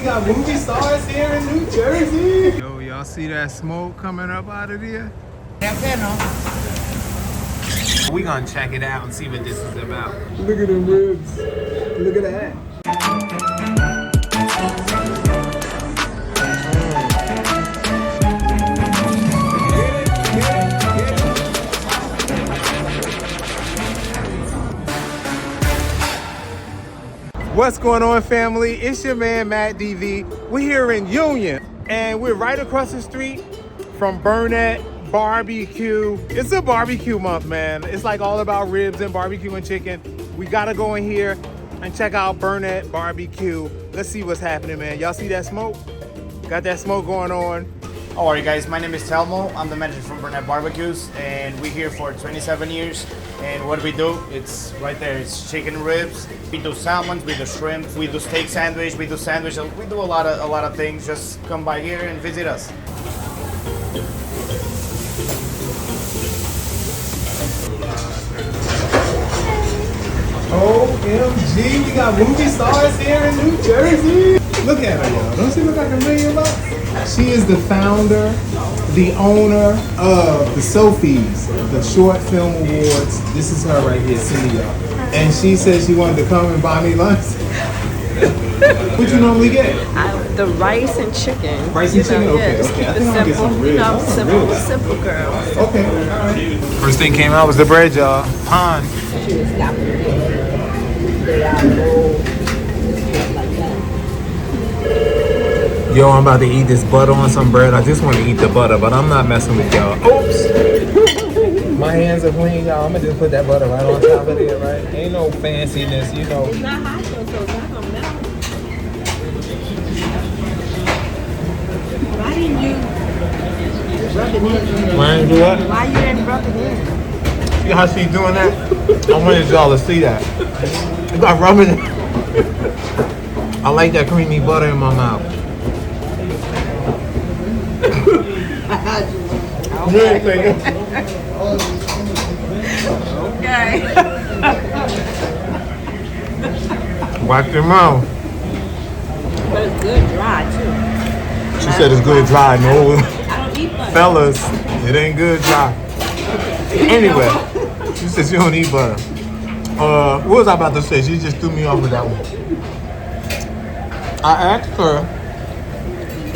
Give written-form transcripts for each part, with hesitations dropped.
got movie stars here in New Jersey. Yo, y'all see that smoke coming up out of there? We gonna check it out and see what this is about. Look at the ribs. Look at that. What's going on, family? It's your man, Matt DV. We're here in Union, and we're right across the street from Burnet BBQ. It's a barbecue month, man. It's like all about ribs and barbecue and chicken. We gotta go in here and check out Burnet BBQ. Let's see what's happening, man. Y'all see that smoke? Got that smoke going on. How are you guys? My name is Telmo. I'm the manager from Burnet BBQs, and we're here for 27 years. And what we do, it's right there. It's chicken ribs. We do salmons, we do shrimp, we do steak sandwich, we do sandwich. We do a lot of things. Just come by here and visit us. OMG, we got movie stars here in New Jersey. Look at her, y'all. Don't she look like $1 million bucks? She is the founder, the owner of the Sophies, the Short Film Awards. This is her right here, Cindy, y'all. And she said she wanted to come and buy me lunch. What you normally get? The rice and chicken. Rice and chicken? Okay, just okay. I keep think it I'll get some simple. ribs. You know, Really? simple girl. Okay, all right. First thing came out was the bread, y'all. Pond. Yo, I'm about to eat this butter on some bread. I just want to eat the butter, but I'm not messing with y'all. Oops! My hands are clean, y'all. I'm gonna just put that butter right on top of it, right? Ain't no fanciness, you know. It's not hot though, so it's not gonna melt. Why didn't you rub it in? Why didn't you do what? Why you didn't rub it in? See how she's doing that? I wanted y'all to see that. If I rub it in. I like that creamy butter in my mouth. Okay. Okay. Watch your mouth. But it's good dry too. She said it's good dry. No, I don't eat butter. fellas, it ain't good dry. Anyway, she said she don't eat butter. What was I about to say? She just threw me off with that one. I asked her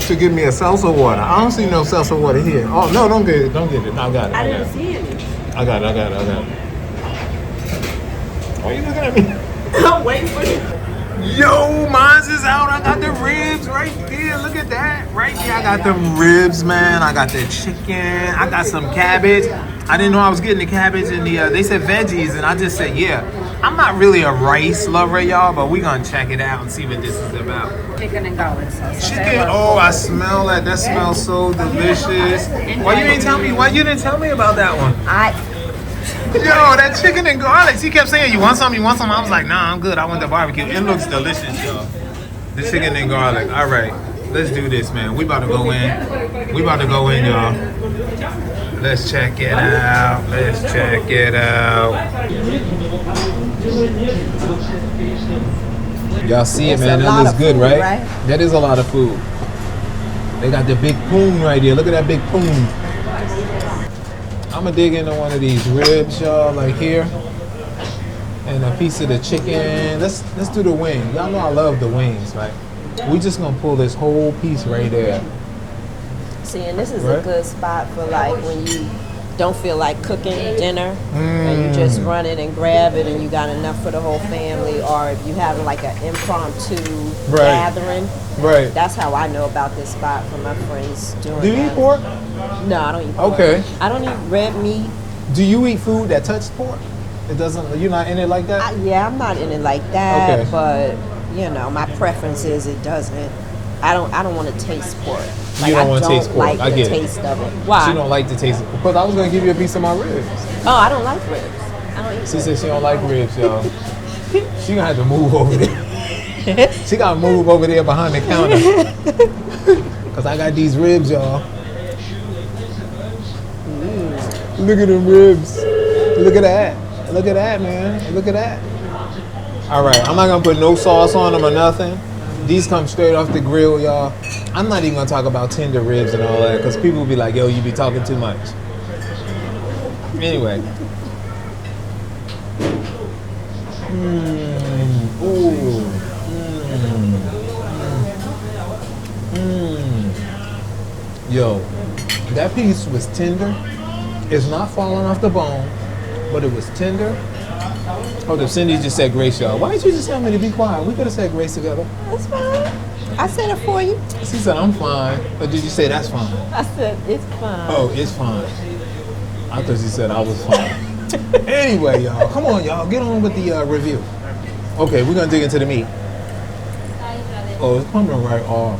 to give me a seltzer water. I don't see no seltzer water here. Oh no, don't get it. I got it. I didn't see any. I got it. Why are you looking at me? I'm waiting for you. Yo, mine's is out. I got the ribs right there. Look at that. Right there. I got the ribs, man. I got the chicken. I got some cabbage. I didn't know I was getting the cabbage and they said veggies, and I just said, yeah. I'm not really a rice lover, y'all, but we gonna check it out and see what this is about. Chicken and garlic sauce. Chicken, oh, I smell that. That smells so delicious. Why you didn't tell me about that one? Yo, that chicken and garlic. She kept saying, you want some? I was like, nah, I'm good. I want the barbecue. It looks delicious, y'all. The chicken and garlic. All right, let's do this, man. We about to go in, y'all. Let's check it out. Y'all see it, man. That looks good, right? That is a lot of food. They got the big poon right here. Look at that big poon. I'm gonna dig into one of these ribs, y'all, like here, and a piece of the chicken. Let's do the wing. Y'all know I love the wings, right? We just gonna pull this whole piece right there. See, and this is a good spot for like when you don't feel like cooking dinner and you just run it and grab it and you got enough for the whole family, or if you have like an impromptu gathering. Right. That's how I know about this spot from my friends doing. Do you eat pork? No, I don't eat pork. Okay. I don't eat red meat. Do you eat food that touches pork? It doesn't. You're not in it like that? Yeah, I'm not in it like that. Okay. But you know, my preference is it doesn't. I don't want to taste pork. You don't want to taste pork. Like I get the it. taste of it. Why? She don't like the taste of it. Because I was gonna give you a piece of my ribs. Oh, I don't like ribs. I don't eat. She said she don't like ribs, y'all. She gonna have to move over there. She gotta move over there behind the counter. Cause I got these ribs, y'all. Look at them ribs. Look at that. Look at that, man. Look at that. All right, I'm not gonna put no sauce on them or nothing. These come straight off the grill, y'all. I'm not even gonna talk about tender ribs and all that, because people will be like, yo, you be talking too much. Anyway. Yo, that piece was tender. It's not falling off the bone, but it was tender. Oh, the Cindy just said grace, y'all. Why didn't you just tell me to be quiet? We could have said grace together. That's fine. I said it for you. She said, I'm fine. Or did you say that's fine? I said it's fine. Oh, it's fine. I thought she said I was fine. Anyway, y'all, come on, y'all. Get on with the review. Okay, we're going to dig into the meat. Oh, it's coming right off.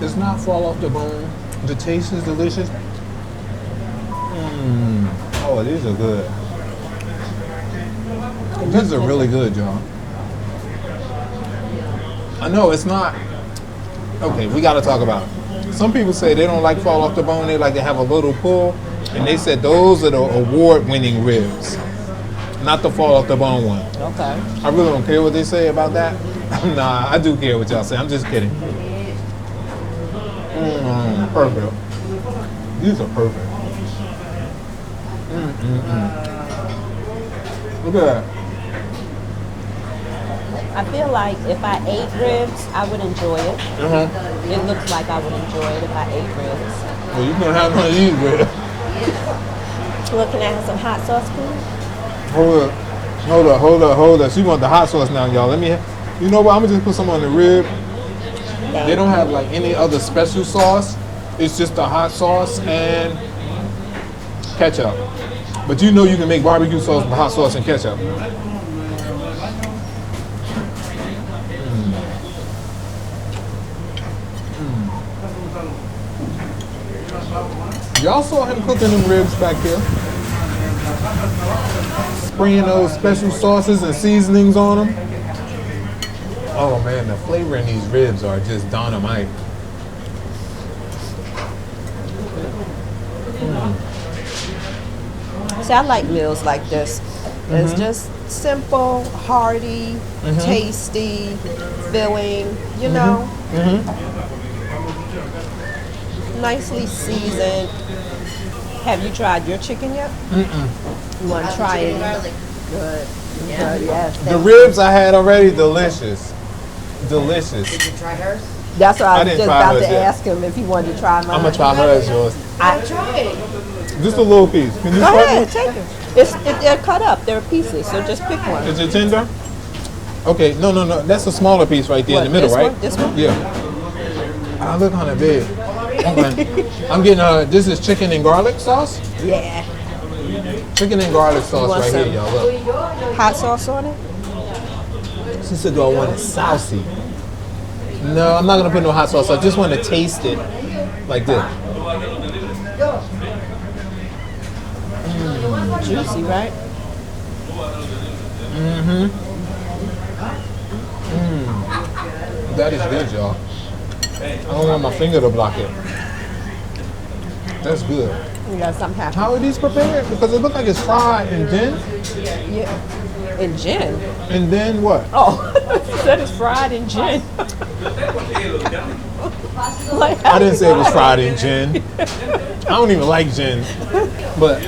It's not fall off the bone. The taste is delicious. Oh, these are good. These are really good, y'all. I know it's not. Okay, we got to talk about it. Some people say they don't like fall off the bone. They like to have a little pull. And they said those are the award-winning ribs, not the fall off the bone one. Okay. I really don't care what they say about that. Nah, I do care what y'all say. I'm just kidding. Perfect. These are perfect. Look at that. I feel like if I ate ribs, I would enjoy it. It looks like I would enjoy it if I ate ribs. Well, you can have one of these ribs. Look, can I have some hot sauce, please? Hold up. She want the hot sauce now, y'all. Let me. You know what? I'm gonna just put some on the rib. They don't have like any other special sauce. It's just the hot sauce and ketchup. But you know you can make barbecue sauce with hot sauce and ketchup. Y'all saw him cooking them ribs back here. Spraying those special sauces and seasonings on them. Oh man, the flavor in these ribs are just dynamite. See, I like meals like this. It's just simple, hearty, tasty, filling, you know. Nicely seasoned. Have you tried your chicken yet? You want to try it? Good. Yeah. Yes. The ribs I had already, delicious. Delicious. Did you try hers? That's what I was didn't just try about hers to yet. ask him if he wanted to try mine. I'm gonna try hers, yours. I tried. Just a little piece. Can you Go cut ahead, me? take it. They're cut up. They're pieces, so just pick one. Is it tender? Okay, no. That's a smaller piece right there in the middle, this right? one? This one? Yeah. I look kind of big. Okay. I'm getting this is chicken and garlic sauce. Yeah. Chicken and garlic sauce want right here, some? y'all. Look. Hot sauce on it? She said, "Do I want it saucy?" No, I'm not gonna put no hot sauce. I just want to taste it like this. Juicy, right? That is good, y'all. I don't want my finger to block it. That's good. You got something happen. How are these prepared? Because it looks like it's fried in gin. Yeah. In gin. And then what? Oh, that is fried in gin. Like, I didn't say it was fried in gin. I don't even like gin. But,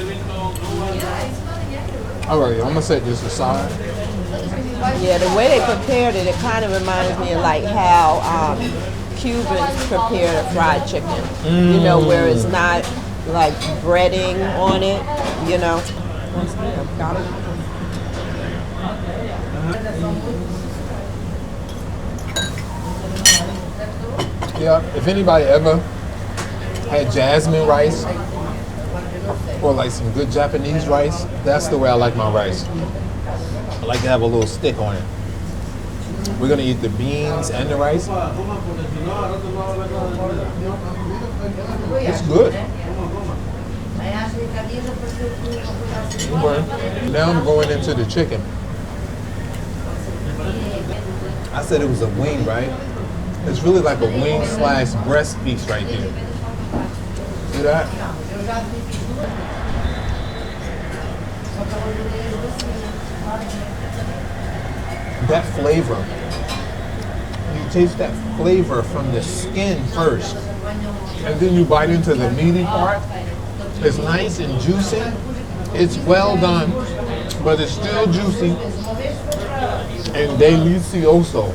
all right, I'm gonna set this aside. yeah, the way they prepared it, it kind of reminds me of like how Cubans prepare the fried chicken. You know, where it's not like breading on it, you know. Got it. Yeah, if anybody ever had jasmine rice or like some good Japanese rice, that's the way I like my rice. I like to have a little stick on it. We're gonna eat the beans and the rice. It's good. Okay. Now I'm going into the chicken. I said it was a wing, right? It's really like a wing slash breast piece right here. See that? That flavor. taste that flavor from the skin first, and then you bite into the meaty part. It's nice and juicy. It's well done, but it's still juicy and delicioso.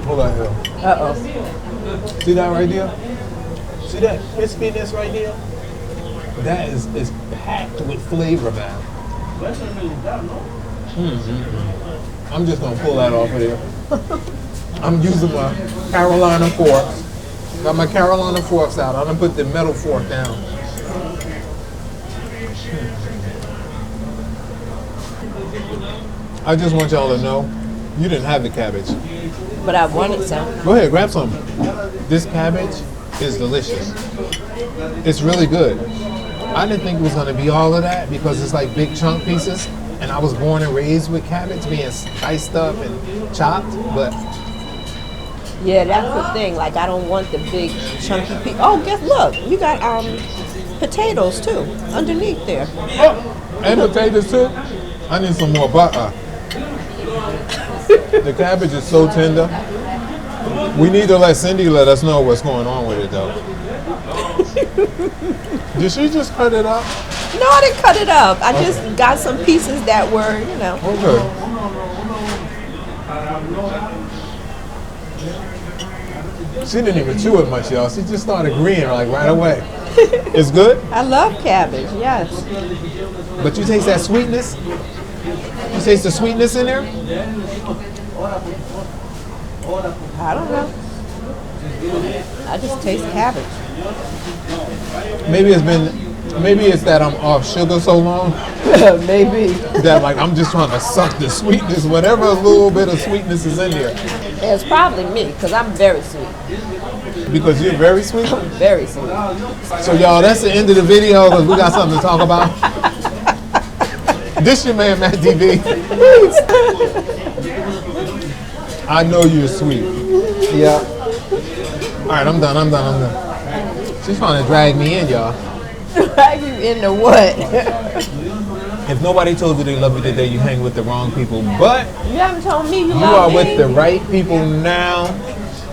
Hold on here. Uh-oh. See that right there? See that crispiness right there? That is packed with flavor, man. I'm just gonna pull that off of there. I'm using my Carolina forks. Got my Carolina forks out. I'm gonna put the metal fork down. I just want y'all to know, you didn't have the cabbage. But I wanted some. Go ahead, grab some. This cabbage is delicious. It's really good. I didn't think it was gonna be all of that because it's like big chunk pieces. And I was born and raised with cabbage being diced up and chopped, but Yeah, that's the thing. Like, I don't want the big chunky piece. Oh, look, you got potatoes too underneath there. oh, and potatoes too. I need some more butter. The cabbage is so tender. We need to let Cindy let us know what's going on with it though. Did she just cut it up? No, I didn't cut it up. I just got some pieces that were, you know. Okay. She didn't even chew it much, y'all. She just started agreeing like right away. It's good? I love cabbage, yes. But you taste that sweetness? You taste the sweetness in there? I don't know. I just taste cabbage. Maybe it's that I'm off sugar so long Maybe. that like I'm just trying to suck the sweetness, whatever little bit of sweetness is in there. It's probably me, because I'm very sweet. Because you're very sweet? Very sweet. So y'all, that's the end of the video because we got something to talk about. This your man, Matt DV. I know you're sweet. Yeah. All right, I'm done. She's trying to drag me in, y'all. Drag you into what? If nobody told you they love you today, you hang with the wrong people. But You haven't told me you you love are me. with the right people now.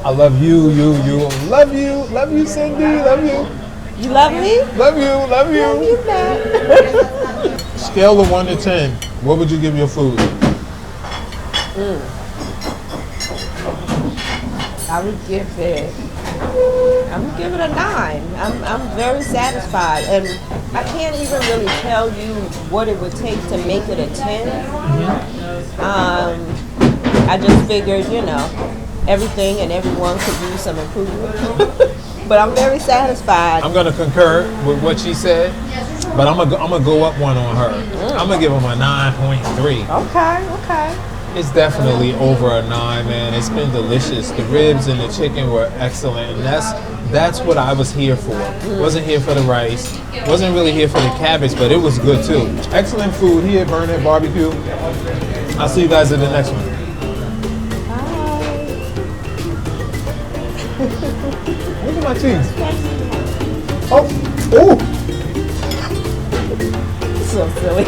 I love you. Love you, Cindy. Love you. You love me? Love you. Love you, Matt. Scale of 1 to 10. What would you give your food? I would give it. I'm gonna give it a 9. I'm very satisfied, and I can't even really tell you what it would take to make it a 10. I just figured, everything and everyone could use some improvement. But I'm very satisfied. I'm gonna concur with what she said, but I'm gonna go up one on her. I'm gonna give them a 9.3. Okay. It's definitely over a 9, man. It's been delicious. The ribs and the chicken were excellent, and that's what I was here for. Wasn't here for the rice. Wasn't really here for the cabbage, but it was good too. Excellent food here at Burnet BBQ. I'll see you guys at the next one. Look at my cheese. Oh. So silly.